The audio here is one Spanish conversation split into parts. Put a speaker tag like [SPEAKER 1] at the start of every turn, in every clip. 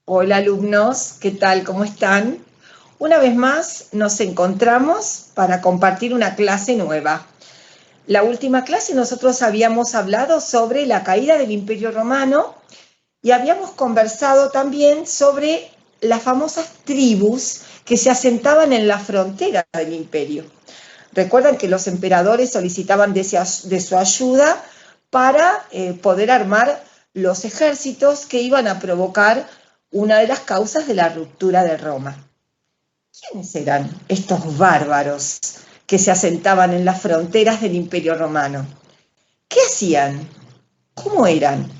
[SPEAKER 1] Hola alumnos, ¿qué tal? ¿Cómo están? Una vez más nos encontramos para compartir una clase nueva. La última clase nosotros habíamos hablado sobre la caída del Imperio Romano y habíamos conversado también sobre las famosas tribus que se asentaban en la frontera del imperio. Recuerdan que los emperadores solicitaban de su ayuda para poder armar los ejércitos que iban a provocar una de las causas de la ruptura de Roma. ¿Quiénes eran estos bárbaros que se asentaban en las fronteras del Imperio Romano? ¿Qué hacían? ¿Cómo eran?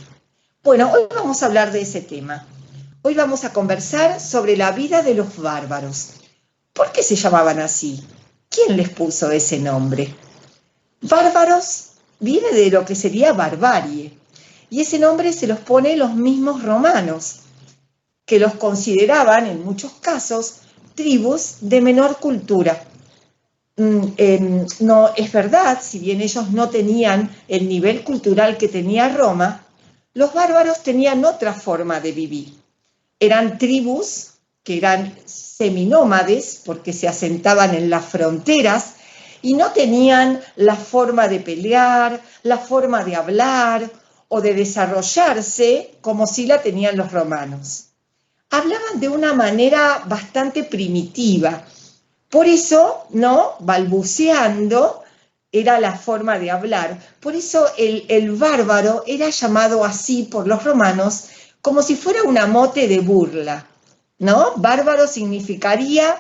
[SPEAKER 1] Bueno, hoy vamos a hablar de ese tema. Hoy vamos a conversar sobre la vida de los bárbaros. ¿Por qué se llamaban así? ¿Quién les puso ese nombre? Bárbaros viene de lo que sería barbarie, y ese nombre se los pone los mismos romanos, que los consideraban en muchos casos tribus de menor cultura. No es verdad, si bien ellos no tenían el nivel cultural que tenía Roma, los bárbaros tenían otra forma de vivir. Eran tribus que eran seminómades porque se asentaban en las fronteras y no tenían la forma de pelear, la forma de hablar o de desarrollarse como si la tenían los romanos. Hablaban de una manera bastante primitiva. Por eso, ¿no? Balbuceando era la forma de hablar. Por eso el bárbaro era llamado así por los romanos como si fuera una mote de burla, ¿no? Bárbaro significaría,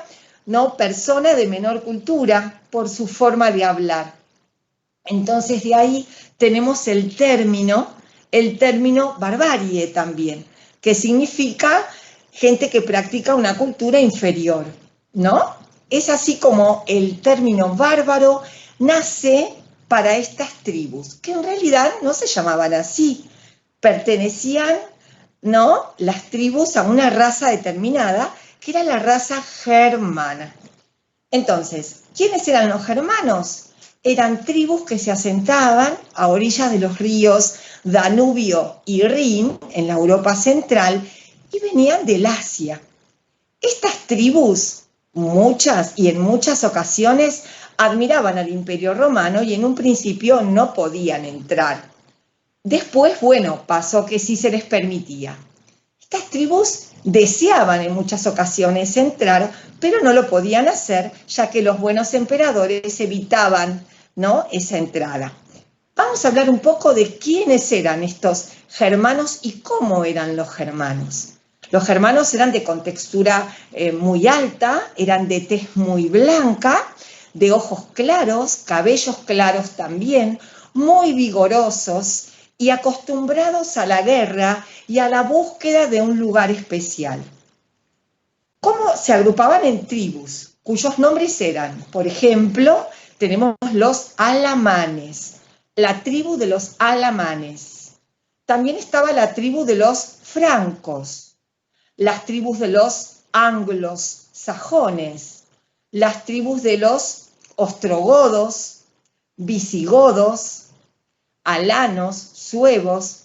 [SPEAKER 1] ¿no? Persona de menor cultura por su forma de hablar. Entonces de ahí tenemos el término barbarie también, que significa gente que practica una cultura inferior, ¿no? Es así como el término bárbaro nace para estas tribus, que en realidad no se llamaban así, pertenecían, ¿no? Las tribus a una raza determinada, que era la raza germana. Entonces, ¿quiénes eran los germanos? Eran tribus que se asentaban a orillas de los ríos Danubio y Rin, en la Europa central, y venían del Asia. Estas tribus, muchas y en muchas ocasiones, admiraban al Imperio Romano y en un principio no podían entrar. Después, bueno, pasó que sí se les permitía. Estas tribus deseaban en muchas ocasiones entrar, pero no lo podían hacer, ya que los buenos emperadores evitaban, ¿no?, esa entrada. Vamos a hablar un poco de quiénes eran estos germanos y cómo eran los germanos. Los germanos eran de contextura muy alta, eran de tez muy blanca, de ojos claros, cabellos claros también, muy vigorosos y acostumbrados a la guerra y a la búsqueda de un lugar especial. ¿Cómo se agrupaban en tribus? Cuyos nombres eran, por ejemplo, tenemos los alamanes, la tribu de los alamanes. También estaba la tribu de los francos, las tribus de los anglos sajones, las tribus de los ostrogodos, visigodos, alanos, suevos.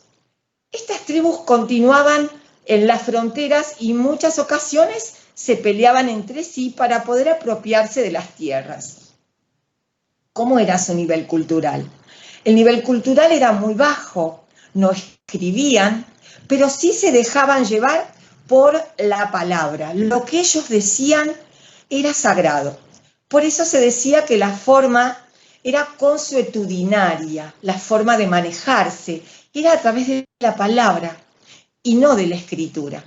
[SPEAKER 1] Estas tribus continuaban en las fronteras y en muchas ocasiones se peleaban entre sí para poder apropiarse de las tierras. ¿Cómo era su nivel cultural? El nivel cultural era muy bajo, no escribían, pero sí se dejaban llevar por la palabra. Lo que ellos decían era sagrado. Por eso se decía que la forma era consuetudinaria, la forma de manejarse, era a través de la palabra y no de la escritura.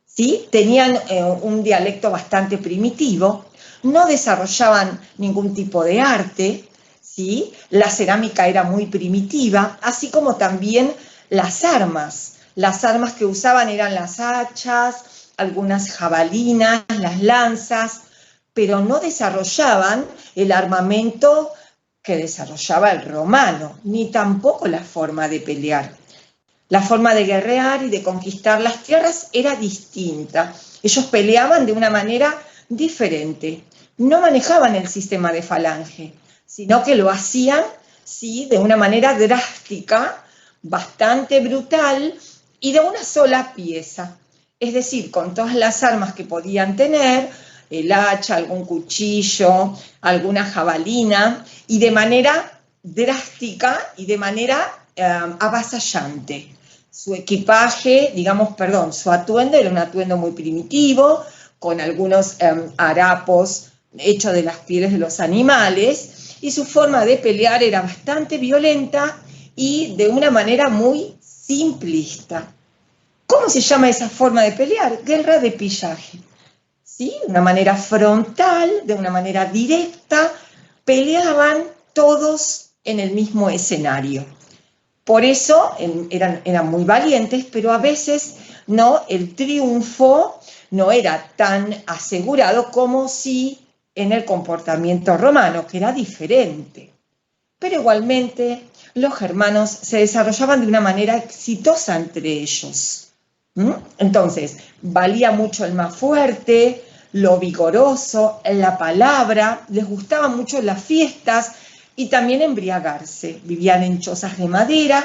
[SPEAKER 1] ¿Sí? Tenían un dialecto bastante primitivo, no desarrollaban ningún tipo de arte, ¿sí? La cerámica era muy primitiva, así como también las armas. Las armas que usaban eran las hachas, algunas jabalinas, las lanzas, pero no desarrollaban el armamento que desarrollaba el romano, ni tampoco la forma de pelear. La forma de guerrear y de conquistar las tierras era distinta. Ellos peleaban de una manera diferente. No manejaban el sistema de falange, sino que lo hacían, sí, de una manera drástica, bastante brutal y de una sola pieza. es decir, con todas las armas que podían tener, el hacha, algún cuchillo, alguna jabalina, y de manera drástica y de manera avasallante. Su equipaje, su atuendo era un atuendo muy primitivo, con algunos harapos hechos de las pieles de los animales, y su forma de pelear era bastante violenta y de una manera muy simplista. ¿Cómo se llama esa forma de pelear? Guerra de pillaje. ¿Sí? De una manera frontal, de una manera directa, peleaban todos en el mismo escenario. Por eso eran muy valientes, pero a veces no, el triunfo no era tan asegurado como si en el comportamiento romano, que era diferente. Pero igualmente los germanos se desarrollaban de una manera exitosa entre ellos. Entonces, valía mucho el más fuerte, lo vigoroso, la palabra, les gustaban mucho las fiestas y también embriagarse. Vivían en chozas de madera,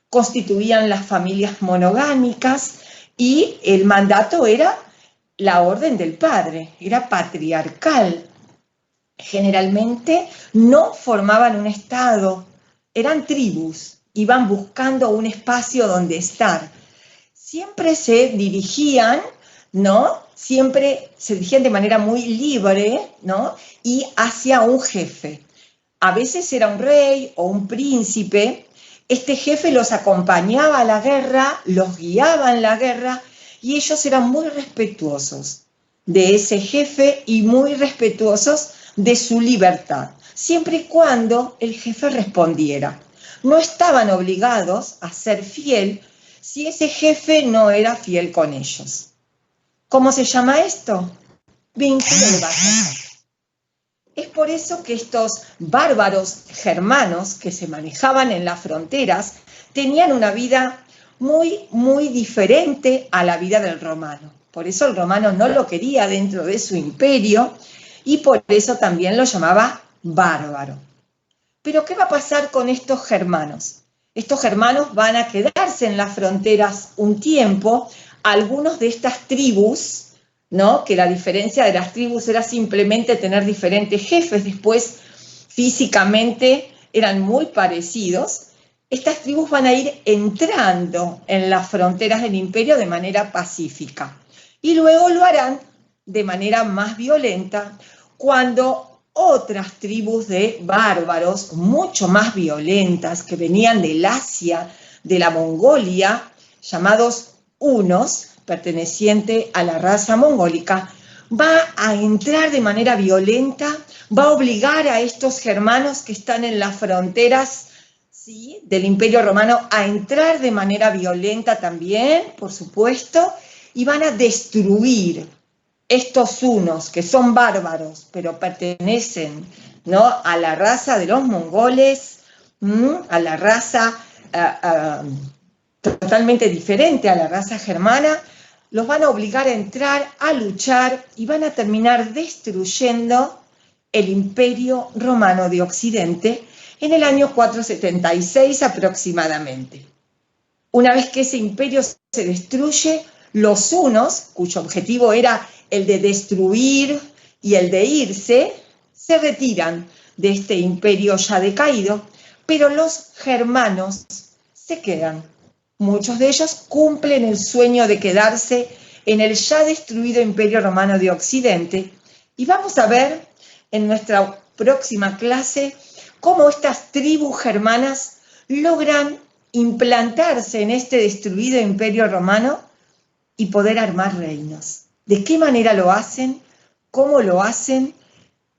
[SPEAKER 1] constituían las familias monogámicas y el mandato era la orden del padre, era patriarcal. Generalmente no formaban un estado, eran tribus, iban buscando un espacio donde estar. Siempre se dirigían, ¿no? Siempre se dirigían de manera muy libre, ¿no? Y hacia un jefe. A veces era un rey o un príncipe. Este jefe los acompañaba a la guerra, los guiaba en la guerra, y ellos eran muy respetuosos de ese jefe y muy respetuosos de su libertad, siempre y cuando el jefe respondiera. No estaban obligados a ser fiel si ese jefe no era fiel con ellos. ¿Cómo se llama esto? Vínculo de vasallaje. Es por eso que estos bárbaros germanos que se manejaban en las fronteras tenían una vida muy, muy diferente a la vida del romano. Por eso el romano no lo quería dentro de su imperio y por eso también lo llamaba bárbaro. Pero ¿qué va a pasar con estos germanos? Estos germanos van a quedarse en las fronteras un tiempo. Algunos de estas tribus, ¿no? Que la diferencia de las tribus era simplemente tener diferentes jefes, después físicamente eran muy parecidos. Estas tribus van a ir entrando en las fronteras del imperio de manera pacífica y luego lo harán de manera más violenta cuando otras tribus de bárbaros mucho más violentas que venían del Asia, de la Mongolia, llamados hunos, perteneciente a la raza mongólica, va a entrar de manera violenta, va a obligar a estos germanos que están en las fronteras, ¿sí?, del Imperio Romano a entrar de manera violenta también, por supuesto, y van a destruir estos hunos que son bárbaros, pero pertenecen, ¿no?, a la raza de los mongoles, a la raza totalmente diferente a la raza germana. Los van a obligar a entrar, a luchar y van a terminar destruyendo el Imperio Romano de Occidente en el año 476 aproximadamente. Una vez que ese imperio se destruye, los hunos, cuyo objetivo era el de destruir y el de irse, se retiran de este imperio ya decaído, pero los germanos se quedan. Muchos de ellos cumplen el sueño de quedarse en el ya destruido Imperio Romano de Occidente. Y vamos a ver en nuestra próxima clase cómo estas tribus germanas logran implantarse en este destruido Imperio Romano y poder armar reinos. ¿De qué manera lo hacen? ¿Cómo lo hacen?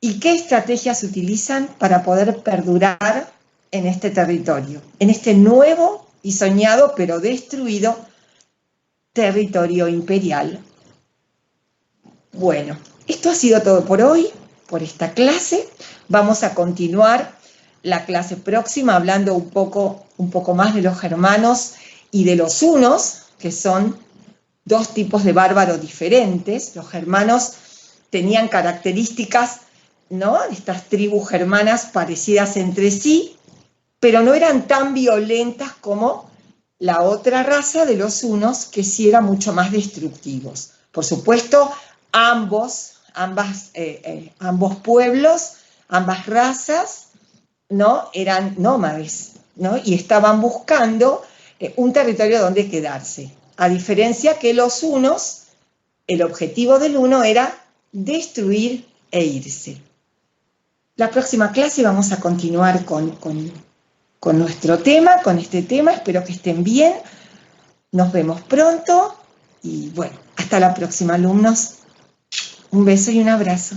[SPEAKER 1] ¿Y qué estrategias utilizan para poder perdurar en este territorio? En este nuevo y soñado, pero destruido, territorio imperial. Bueno, esto ha sido todo por hoy, por esta clase. Vamos a continuar la clase próxima hablando un poco más de los germanos y de los hunos, que son dos tipos de bárbaros diferentes. Los germanos tenían características, ¿no?, estas tribus germanas parecidas entre sí, pero no eran tan violentas como la otra raza de los hunos, que sí eran mucho más destructivos. Por supuesto, ambos pueblos, ambas razas, ¿no? Eran nómades, ¿no? Y estaban buscando un territorio donde quedarse. A diferencia que los hunos, el objetivo del huno era destruir e irse. La próxima clase vamos a continuar con nuestro tema, con este tema. Espero que estén bien. Nos vemos pronto y bueno, hasta la próxima, alumnos. Un beso y un abrazo.